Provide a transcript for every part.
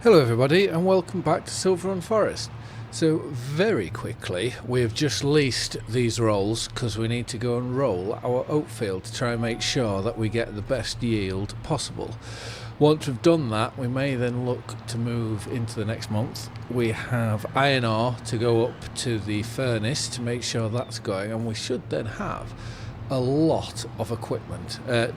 Hello everybody and welcome back to Silverrun Forest. So very quickly we have just leased these rolls because we need to go and roll our oat field to try and make sure that we get the best yield possible. Once we've done that, we may then look to move into the next month. We have iron ore to go up to the furnace to make sure that's going, and we should then have a lot of equipment, a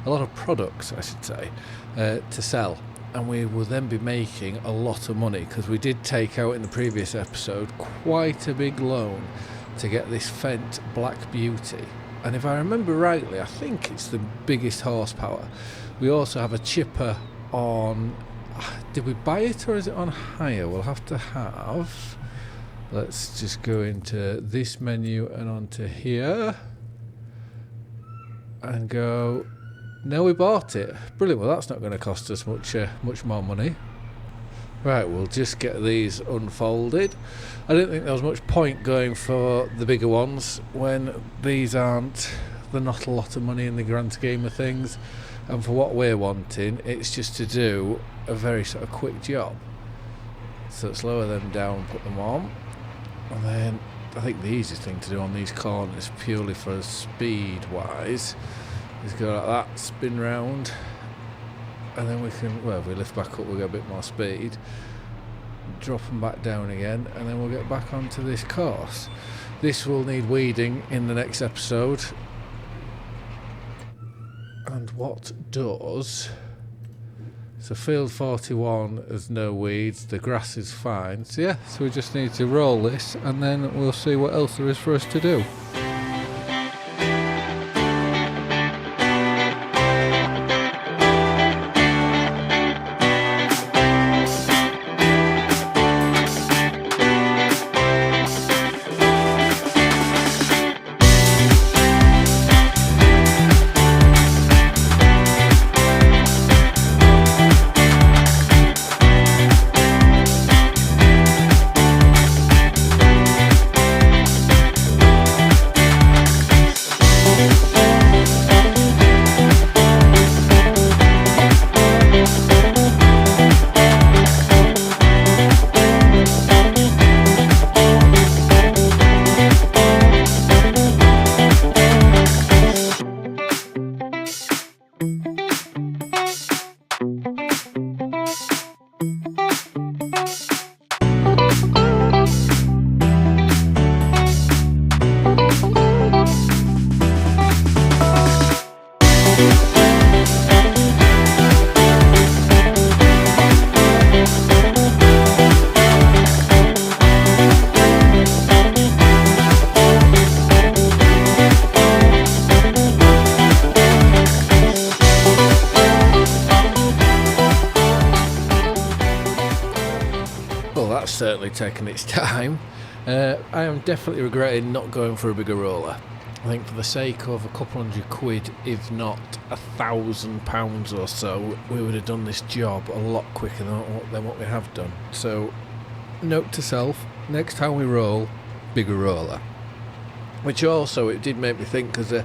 lot of products I should say, to sell, and we will then be making a lot of money because we did take out in the previous episode quite a big loan to get this Fent Black Beauty, and if I remember rightly I think it's the biggest horsepower. We also have a chipper on, did we buy it or is it on hire? We'll have to have, let's just go into this menu and onto here and go, no, we bought it. Brilliant. Well, that's not going to cost us much more money. Right, we'll just get these unfolded. I don't think there was much point going for the bigger ones when these aren't, they're not a lot of money in the grand scheme of things, and for what we're wanting it's just to do a very sort of quick job. So let's lower them down, put them on. And then I think the easiest thing to do on these corners, purely for speed wise, is go like that, spin round, and then we can, well, if we lift back up we'll get a bit more speed, drop them back down again, and then we'll get back onto this course. This will need weeding in the next episode, and what does, so field 41 has no weeds, the grass is fine, so yeah, so we just need to roll this and then we'll see what else there is for us to do. Certainly taken its time. I am definitely regretting not going for a bigger roller. I think for the sake of a couple £100, if not £1,000 or so, we would have done this job a lot quicker than what we have done. So note to self, next time we roll, bigger roller. Which also, it did make me think, because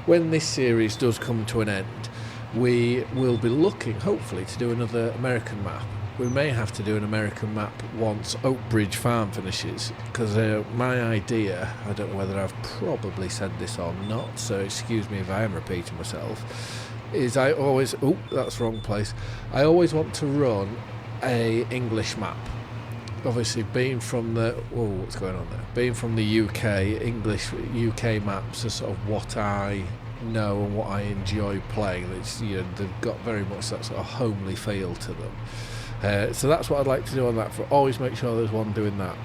when this series does come to an end, we will be looking hopefully to do another American map. We may have to do an American map once Oak Bridge Farm finishes, because my idea, I don't know whether I've probably said this or not, so excuse me if I am repeating myself, is I always, oh, that's wrong place, I always want to run a English map. Obviously being from the, whoa, what's going on there? Being from the UK, English UK maps are sort of what I know and what I enjoy playing. It's, you know, they've got very much that sort of homely feel to them. So that's what I'd like to do on that, for always make sure there's one doing that.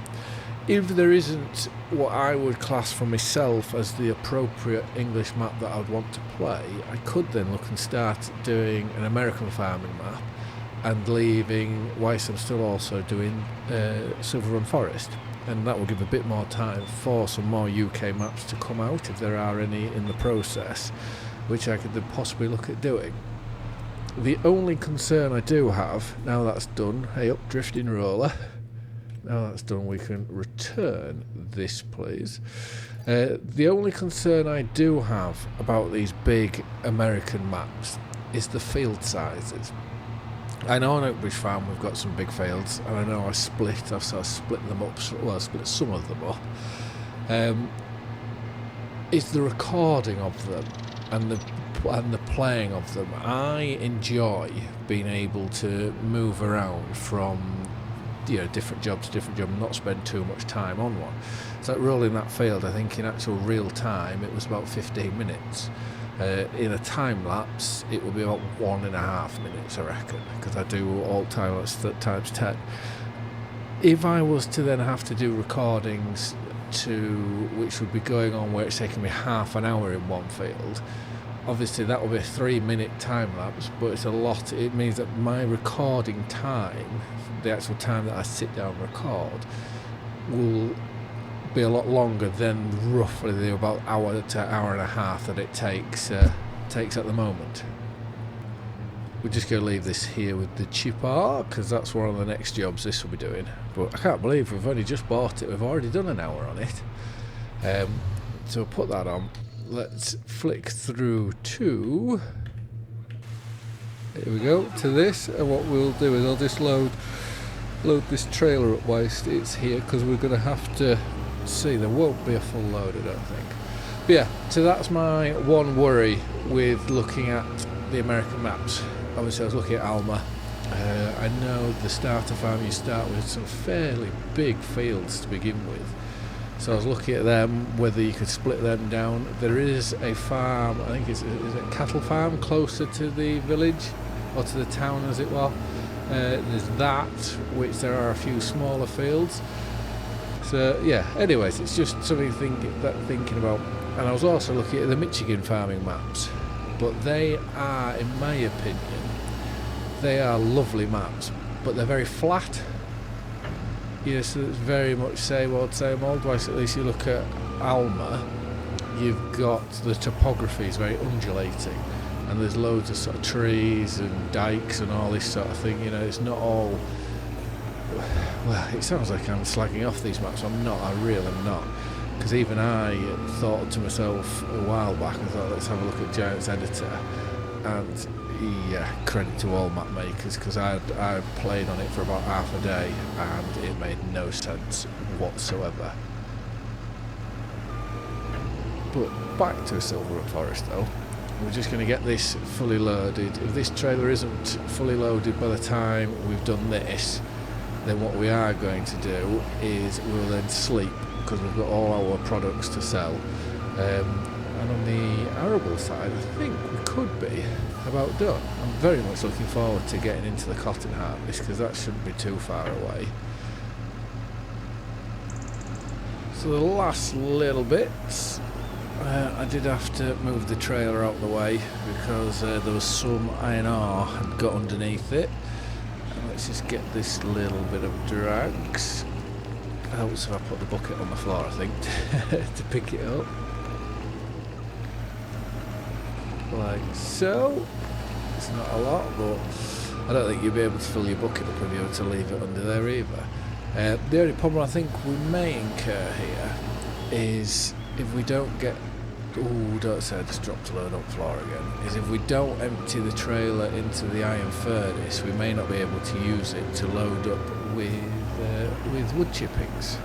If there isn't what I would class for myself as the appropriate English map that I would want to play, I could then look and start doing an American farming map and leaving, whilst I'm still also doing Silverrun Forest, and that will give a bit more time for some more UK maps to come out if there are any in the process, which I could then possibly look at doing. The only concern I do have, now that's done, hey up drifting roller, now that's done we can return this please. The only concern I do have about these big American maps is the field sizes. I know on Oakbridge Farm we've got some big fields, and I know I've sort of split them up, well, I split some of them up. It's the recording of them and the playing of them. I enjoy being able to move around from different job to different job and not spend too much time on one. So like rolling that field, I think in actual real time it was about 15 minutes. In a time lapse it will be about 1.5 minutes, I reckon, because I do all time lapse times 10. If I was to then have to do recordings which would be going on where it's taking me half an hour in one field, obviously that will be a 3-minute time lapse, but it's a lot. It means that my recording time, the actual time that I sit down and record, will be a lot longer than roughly the about hour to hour and a half that it takes at the moment. We're just going to leave this here with the chipper, because that's one of the next jobs this will be doing. But I can't believe we've only just bought it. We've already done an hour on it. So we'll put that on. Let's flick through to... Here we go, to this. And what we'll do is I'll just load this trailer up whilst it's here, because we're going to have to see. There won't be a full load, I don't think. But yeah, so that's my one worry with looking at the American maps. Obviously I was looking at Alma. I know the starter farm, you start with some fairly big fields to begin with. So I was looking at them, whether you could split them down. There is a farm, I think is it a cattle farm closer to the village, or to the town as it were. There's that, which there are a few smaller fields. So yeah, anyways, it's just something thinking about. And I was also looking at the Michigan farming maps, but they are, in my opinion, they are lovely maps, but they're very flat. Yes, so it's very much same old, whilst at least you look at Alma, you've got the topography is very undulating, and there's loads of sort of trees and dikes and all this sort of thing. It's not all... Well, it sounds like I'm slagging off these maps. I'm not, I really am not. Because even I thought to myself a while back, I thought, let's have a look at Giant's Editor. And yeah, credit to all map makers, because I played on it for about half a day and it made no sense whatsoever. But back to Silverrun Forest though. We're just going to get this fully loaded. If this trailer isn't fully loaded by the time we've done this, then what we are going to do is we'll then sleep, because we've got all our products to sell. And on the arable side, I think we could be about done. I'm very much looking forward to getting into the cotton harvest, because that shouldn't be too far away. So the last little bits, I did have to move the trailer out of the way because there was some iron ore had got underneath it. And let's just get this little bit of drags. It helps if I put the bucket on the floor, I think, to pick it up. Like so. It's not a lot, but I don't think you'll be able to fill your bucket up and be able to leave it under there either. The only problem I think we may incur here is if we don't get... Ooh, don't say I just dropped a load on the floor again. Is if we don't empty the trailer into the iron furnace, we may not be able to use it to load up with wood chippings.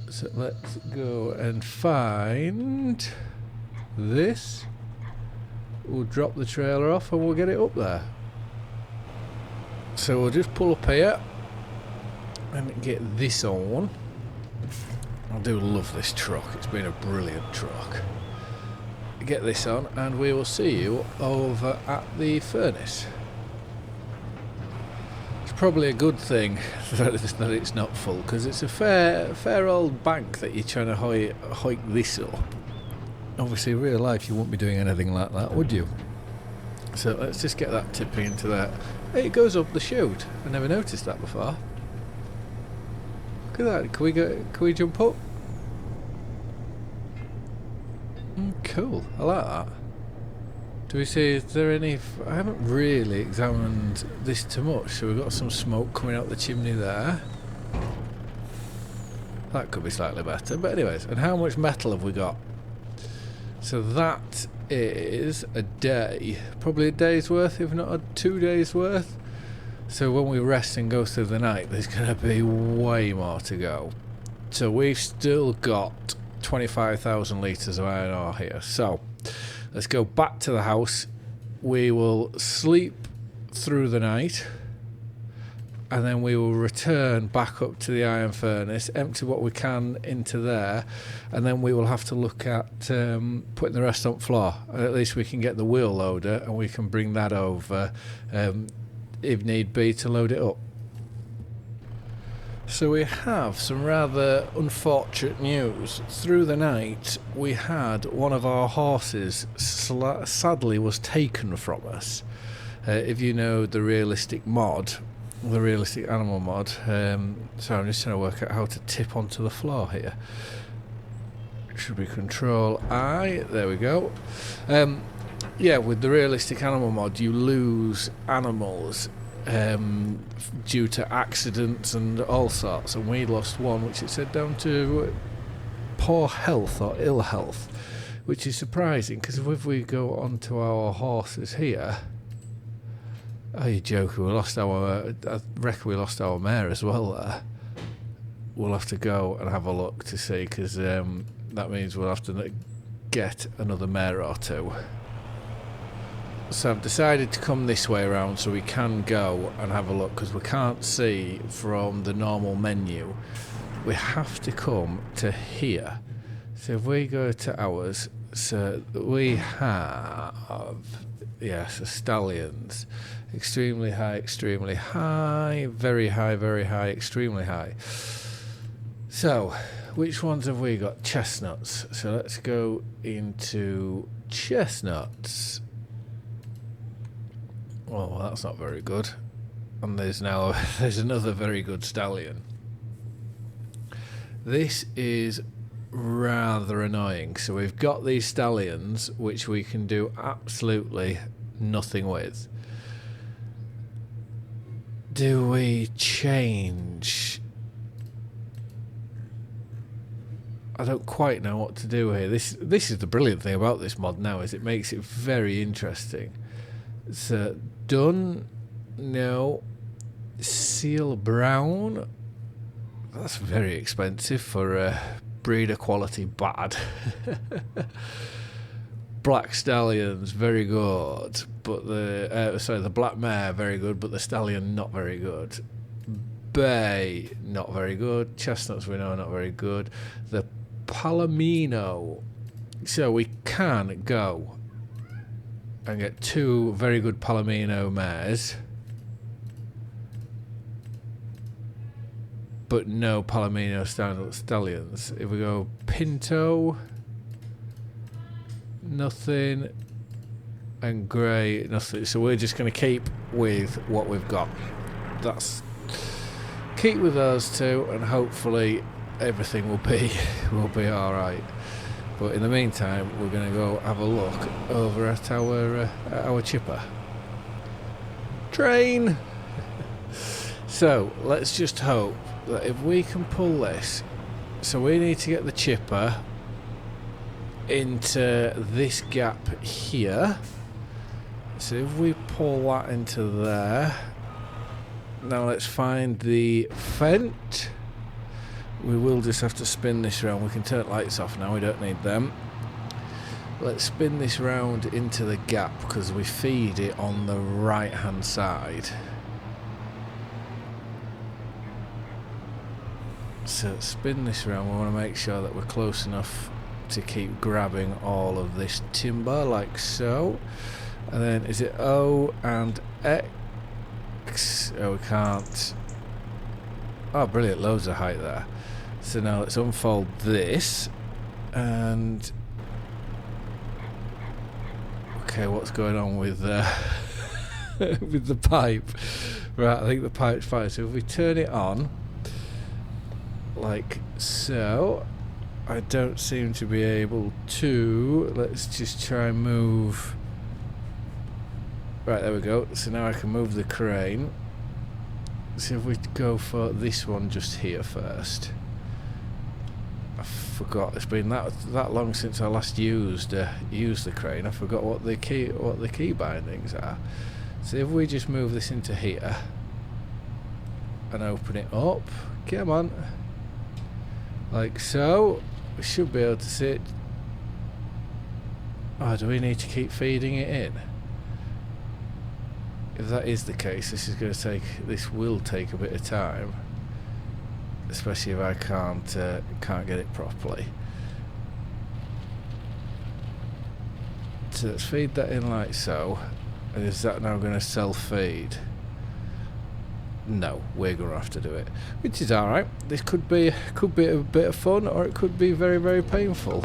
So let's go and find this. We'll drop the trailer off and we'll get it up there. So we'll just pull up here and get this on. I do love this truck, it's been a brilliant truck. Get this on and we will see you over at the furnace. It's probably a good thing that it's not full, because it's a fair old bank that you're trying to hike this up. Obviously in real life you wouldn't be doing anything like that, would you? So let's just get that tipping into that. Hey, it goes up the chute. I never noticed that before. Look at that. Can we jump up? Cool. I like that. Do we see, is there any... I haven't really examined this too much. So we've got some smoke coming out the chimney there. That could be slightly better. But anyways, and how much metal have we got? So that is a day, probably a day's worth, if not 2 days worth. So when we rest and go through the night, there's going to be way more to go. So we've still got 25,000 litres of iron ore here. So let's go back to the house. We will sleep through the night, and then we will return back up to the iron furnace, empty what we can into there, and then we will have to look at putting the rest on floor. And at least we can get the wheel loader and we can bring that over if need be to load it up. So we have some rather unfortunate news. Through the night we had one of our horses sadly was taken from us. If you know the realistic mod, the realistic animal mod, so I'm just trying to work out how to tip onto the floor here. It should be Control I, there we go. Yeah, with the realistic animal mod you lose animals due to accidents and all sorts, and we lost one which it said down to poor health or ill health, which is surprising because if we go onto our horses here, oh, you're joking, we lost our, I reckon we lost our mare as well there. We'll have to go and have a look to see, because that means we'll have to get another mare or two. So I've decided to come this way around so we can go and have a look, because we can't see from the normal menu. We have to come to here. So if we go to ours, so we have, yes, the stallions. Extremely high, very high, extremely high. So, which ones have we got? Chestnuts. So let's go into chestnuts. Oh, well, that's not very good. And there's another very good stallion. This is rather annoying. So we've got these stallions which we can do absolutely nothing with. Do we change? I don't quite know what to do here. This is the brilliant thing about this mod now, is it makes it very interesting. So done. No. Seal brown. That's very expensive for a breeder quality bad. Black stallions, very good, but the black mare, very good, but the stallion, not very good. Bay, not very good. Chestnuts, we know, not very good. The Palomino, so we can go and get 2 very good Palomino mares, but no Palomino stallions. If we go Pinto, nothing, and grey, nothing. So we're just going to keep with what we've got. Keep with those two, and hopefully everything will be all right. But in the meantime, we're going to go have a look over at our chipper train. So let's just hope that if we can pull this, so we need to get the chipper into this gap here. So if we pull that into there, now let's find the fent. We will just have to spin this round. We can turn lights off now, we don't need them. Let's spin this round into the gap because we feed it on the right hand side. So spin this round, we want to make sure that we're close enough to keep grabbing all of this timber like so. And then is it O and X? Oh, we can't. Oh, brilliant, loads of height there. So now let's unfold this, and okay, what's going on with with the pipe? Right, I think the pipe's fine. So if we turn it on like so, I don't seem to be able to. Let's just try and move. Right, there we go. So now I can move the crane. So if we go for this one just here first. forgot. It's been that long since I last used the crane. I forgot what the key bindings are. So if we just move this into here and open it up, come on, like so, we should be able to see it. Oh, do we need to keep feeding it in? If that is the case, this will take a bit of time, especially if I can't get it properly. So let's feed that in like so. And is that now going to self-feed? No, we're going to have to do it, which is all right. This could be a bit of fun, or it could be very, very painful.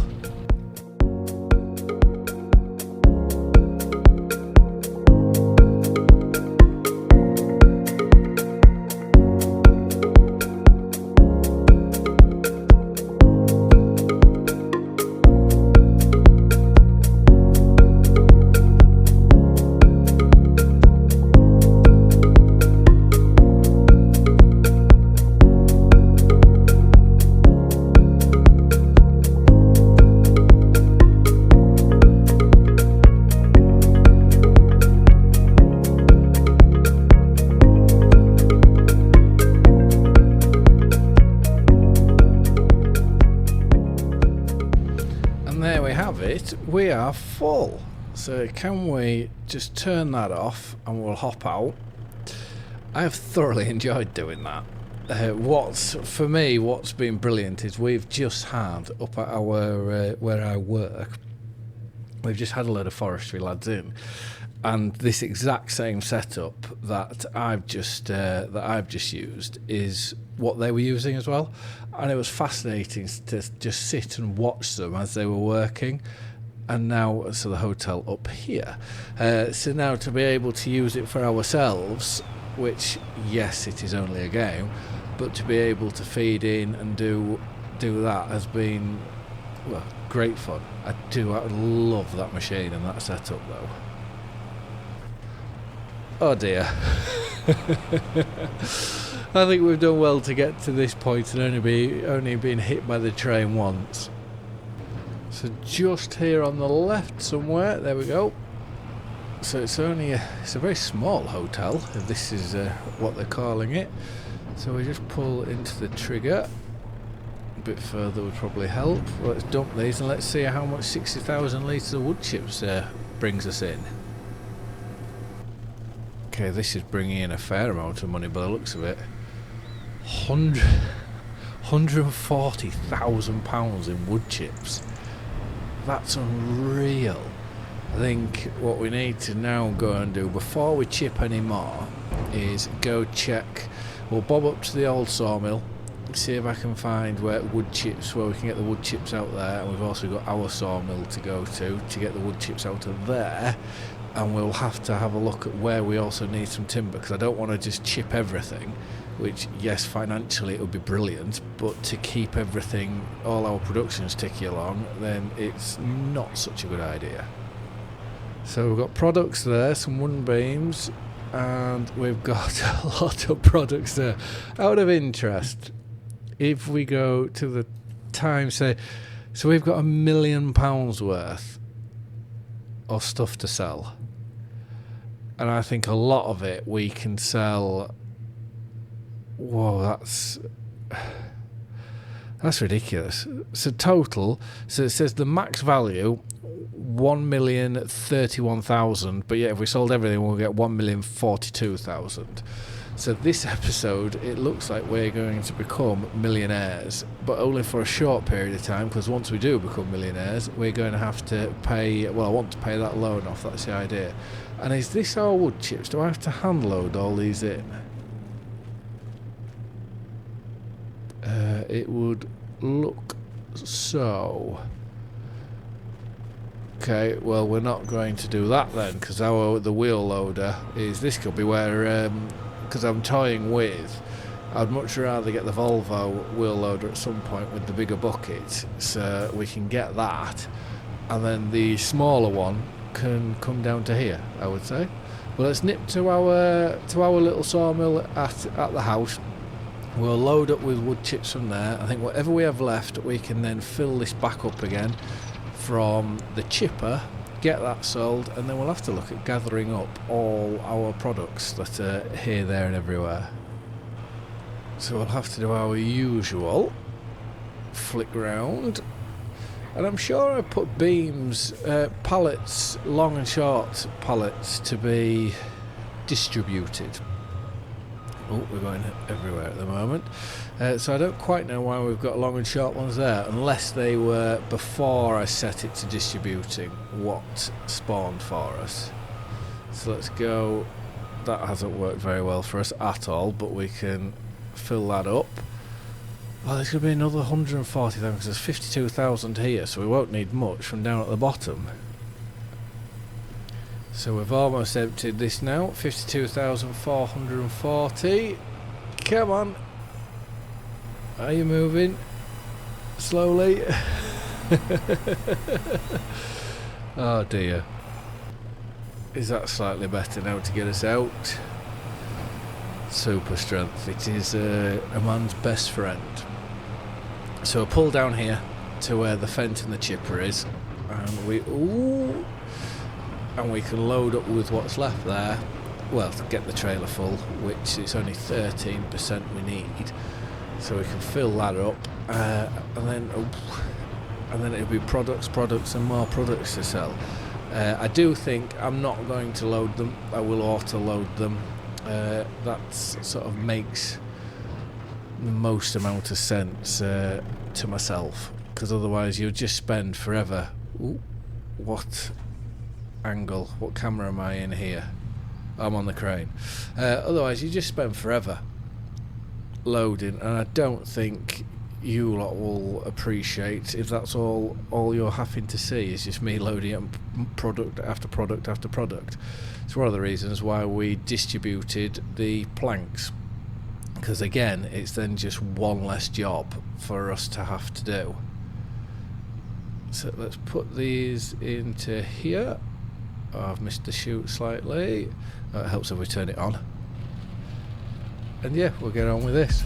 We are full. So can we just turn that off and we'll hop out? I have thoroughly enjoyed doing that. What's been brilliant is we've just had up at our where I work, we've just had a load of forestry lads in, and this exact same setup that I've just used is what they were using as well, and it was fascinating to just sit and watch them as they were working. And now, so the hotel up here. So now to be able to use it for ourselves, which, yes, it is only a game, but to be able to feed in and do that has been, well, great fun. I love that machine and that setup, though. Oh dear. I think we've done well to get to this point and only been hit by the train once. So just here on the left somewhere, there we go. So it's a very small hotel, if this is what they're calling it. So we just pull into the trigger. A bit further would probably help. Let's dump these and let's see how much 60,000 litres of wood chips brings us in. Okay, this is bringing in a fair amount of money by the looks of it. £140,000 in wood chips. That's unreal. I think what we need to now go and do before we chip any more is go check. We'll bob up to the old sawmill, see if I can find where we can get the wood chips out there, and we've also got our sawmill to go to get the wood chips out of there. And we'll have to have a look at where we also need some timber, because I don't want to just chip everything, which, yes, financially it would be brilliant, but to keep everything, all our productions ticking along, then it's not such a good idea. So we've got products there, some wooden beams, and we've got a lot of products there. Out of interest, if we go to the time, so we've got £1 million worth of stuff to sell. And I think a lot of it we can sell. Whoa, that's ridiculous. So total, so it says the max value 1,031,000, but yeah, if we sold everything we'll get 1,042,000. So this episode, it looks like we're going to become millionaires, but only for a short period of time, because once we do become millionaires, we're going to have to pay, well, I want to pay that loan off, that's the idea. And is this our wood chips? Do I have to hand load all these in? It would look so. Okay, well, we're not going to do that then, because the wheel loader is, this could be where, because I'm toying with, I'd much rather get the Volvo wheel loader at some point with the bigger bucket, so we can get that, and then the smaller one can come down to here, I would say. Well, let's nip to our little sawmill at the house. We'll load up with wood chips from there. I think whatever we have left, we can then fill this back up again from the chipper, get that sold, and then we'll have to look at gathering up all our products that are here, there and everywhere. So we'll have to do our usual flick round. And I'm sure I put beams, pallets, long and short pallets to be distributed. Oh, we're going everywhere at the moment. So I don't quite know why we've got long and short ones there, unless they were before I set it to distributing what spawned for us. So let's go. That hasn't worked very well for us at all, but we can fill that up. Oh, there's going to be another 140,000 because there's 52,000 here, so we won't need much from down at the bottom. So we've almost emptied this now. 52,440. Come on. Are you moving? Slowly. Oh dear. Is that slightly better now to get us out? Super strength. It is a man's best friend. So we'll pull down here to where the fence and the chipper is, and we can load up with what's left there. Well, to get the trailer full, which it's only 13% we need, so we can fill that up, and then it'll be products, and more products to sell. I do think I'm not going to load them. I will auto load them. That sort of makes the most amount of sense to myself, because otherwise you'll just spend forever. Ooh, what angle, what camera am I in here? I'm on the crane. Otherwise you just spend forever loading, and I don't think you lot will appreciate if that's all you're having to see is just me loading up product after product after product. It's one of the reasons why we distributed the planks, because again it's then just one less job for us to have to do. So let's put these into here. Oh, I've missed the chute slightly. It helps if we turn it on. And yeah, we'll get on with this.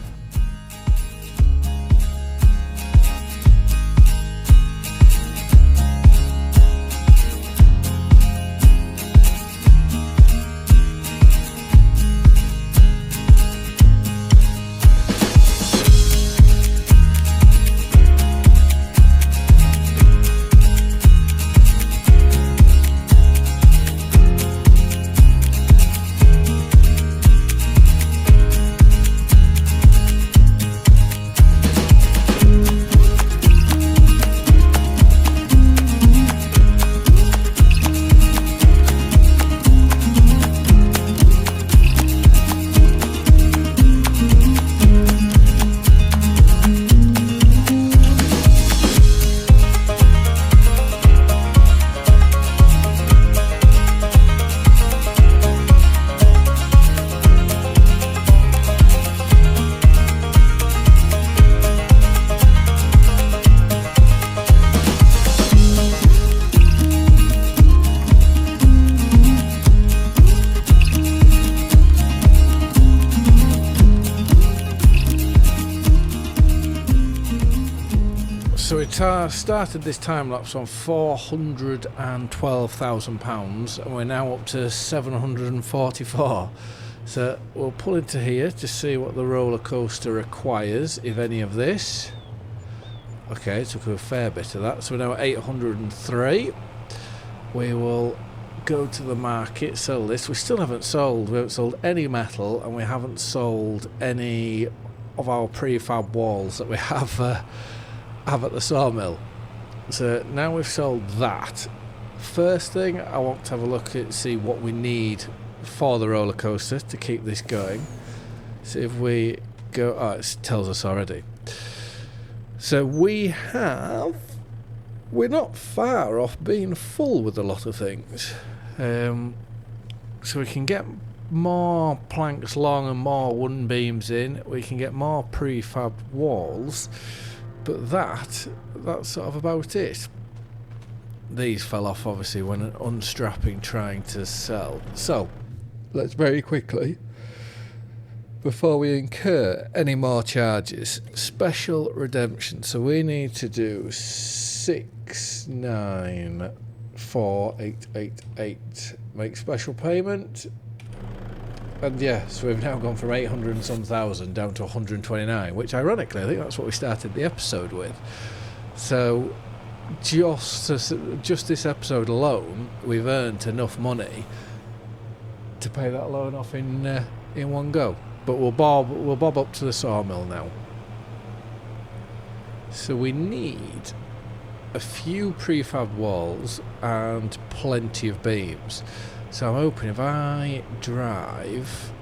So we started this time lapse on £412,000 and we're now up to 744. So we'll pull into here to see what the roller coaster requires, if any of this. Okay, it took a fair bit of that. So we're now at 803. We will go to the market, sell this. We still haven't sold. We haven't sold any metal, and we haven't sold any of our prefab walls that we have at the sawmill. So now we've sold that. First thing, I want to have a look at, see what we need for the roller coaster to keep this going. See if we go. Oh, it tells us already. So we're not far off being full with a lot of things. So we can get more planks long and more wooden beams in. We can get more prefab walls. But that's sort of about it. These fell off obviously when unstrapping trying to sell. So let's very quickly before we incur any more charges. Special redemption. So we need to do 694888. Make special payment. And yeah, so we've now gone from 800 and some thousand down to 129, which ironically I think that's what we started the episode with. So just this episode alone, we've earned enough money to pay that loan off in one go. But we'll bob up to the sawmill now. So we need a few prefab walls and plenty of beams. So I'm hoping if I drive,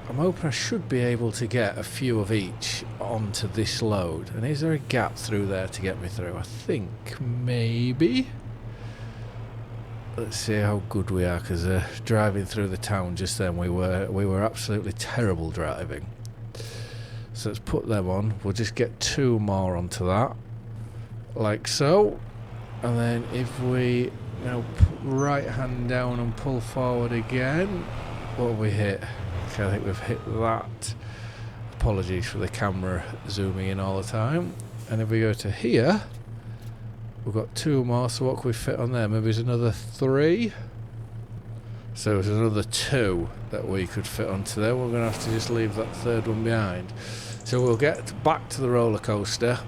I'm hoping I should be able to get a few of each onto this load. And is there a gap through there to get me through? I think maybe. Let's see how good we are, because driving through the town just then we were absolutely terrible driving. So let's put them on. We'll just get 2 more onto that, like so. And then if we now put right hand down and pull forward again, what have we hit? Okay, I think we've hit that. Apologies for the camera zooming in all the time. And if we go to here, we've got 2 more, so what can we fit on there? Maybe there's another 3. So there's another 2 that we could fit onto there. We're going to have to just leave that 3rd one behind. So we'll get back to the roller coaster,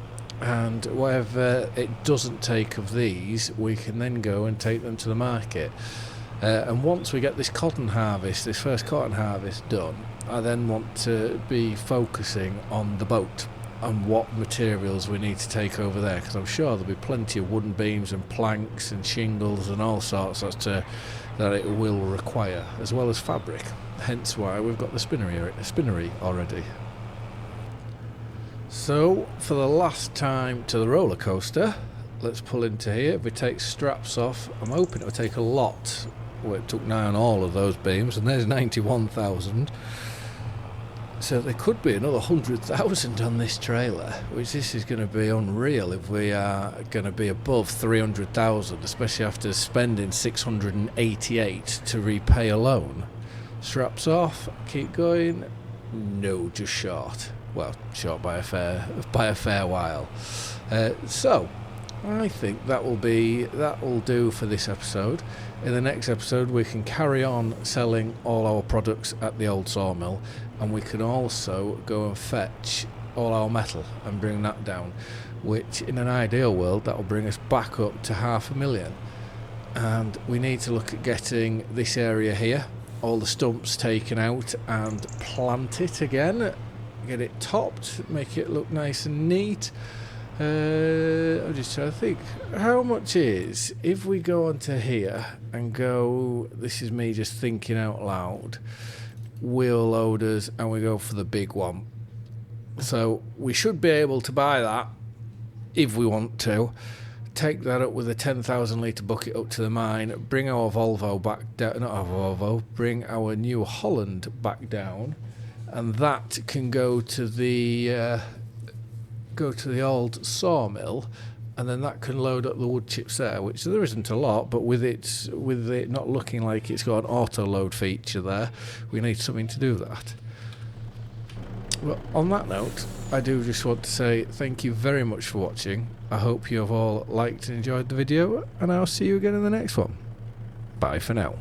and whatever it doesn't take of these, we can then go and take them to the market. And once we get this cotton harvest, this first cotton harvest done, I then want to be focusing on the boat and what materials we need to take over there, because I'm sure there'll be plenty of wooden beams and planks and shingles and all sorts that it will require, as well as fabric. Hence why we've got the spinnery already. So for the last time to the roller coaster, let's pull into here. If we take straps off, I'm hoping it'll take a lot. Well, it took nigh on all of those beams, and there's 91,000. So there could be another 100,000 on this trailer, which this is going to be unreal if we are going to be above 300,000, especially after spending 688 to repay a loan. Straps off, keep going. No, just short. Well, short by a fair while. So I think that will do for this episode. In the next episode, we can carry on selling all our products at the old sawmill, and we can also go and fetch all our metal and bring that down, which in an ideal world that will bring us back up to 500,000. And we need to look at getting this area here, all the stumps taken out and plant it again, get it topped, make it look nice and neat. I'm just trying to think, how much is, if we go onto here and go, this is me just thinking out loud, wheel loaders, and we go for the big one. So we should be able to buy that if we want to, take that up with a 10,000 litre bucket up to the mine, bring our Volvo back down, not our Volvo, bring our New Holland back down, and that can go to the old sawmill, and then that can load up the wood chips there, which there isn't a lot, but with it not looking like it's got an auto load feature there, we need something to do that. Well, on that note, I do just want to say thank you very much for watching. I hope you have all liked and enjoyed the video, and I'll see you again in the next one. Bye for now.